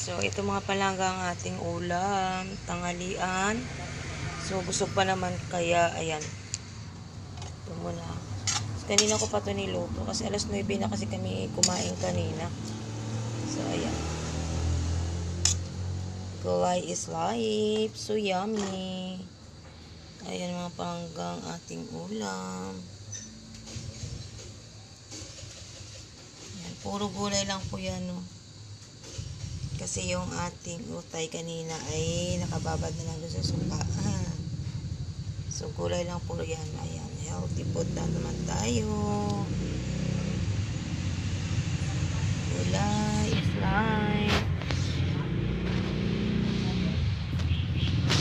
So, ito mga palangga ang ating ulam, tanghalian. So, busog pa naman kaya, ayan. Ito muna. So, kanina ko pa ito niluto kasi alas 9 na kasi kami kumain kanina. So, ayan. Gulay is life. So, yummy. Ayan mga palangga ang ating ulam. Ayan, puro gulay lang po yan, no. Kasi yung ating utay kanina ay nakababad na lang doon sa suka. So, gulay lang puro yan. Ayan, healthy food na naman tayo. Gulay is life.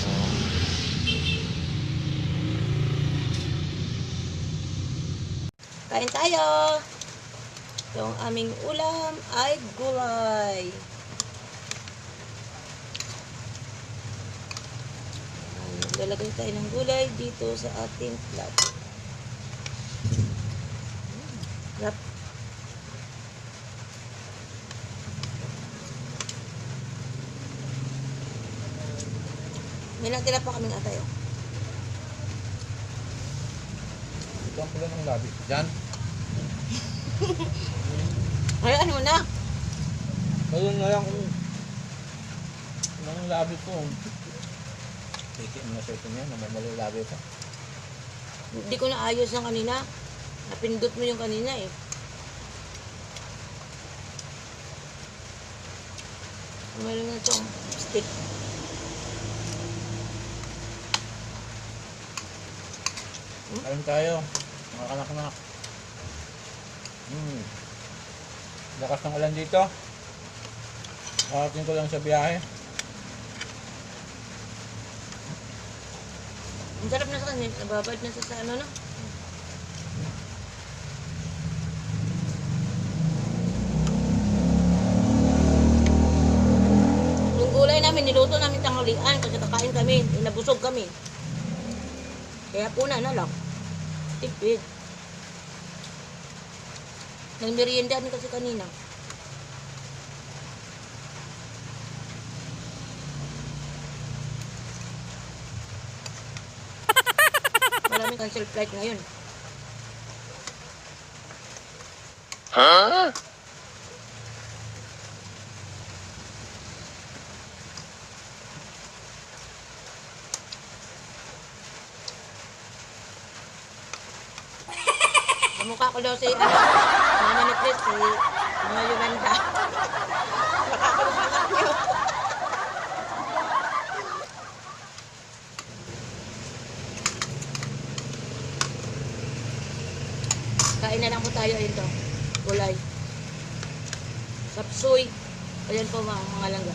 So, kain tayo! Yung aming ulam ay gulay. Lalagay tayo ng gulay dito sa ating plato. Rap. May natira pa kaming atay. Ito ang pula ng labi. Diyan. Ay, ano na? Ngayon na lang kung ang labi ko. Tiki mo na sa ito niya. Namamali labi pa. Hindi ko na ayos ng kanina. Napindot mo yung kanina eh. Meron na itong stick. Kain tayo. Mga kanak-kanak. Lakas ng ulan dito. Kakating ko lang sa biyahe. Ang sarap na sa kanya. Nababad na sa ano no? Yung gulay namin, niluto namin tanghalian kasi kakain kami. Nabusog kami. Kaya puna na lang. Tipid. Nag-merienda kasi kanina. Maraming cancel flight ngayon. Huh? Mukha ko daw si Mama ni Chris, si Mama Yolanda. Nakakalumanak yun. Kain na lang po tayo. Ayun to. Gulay. Sapsoy. Ayan po mga langga.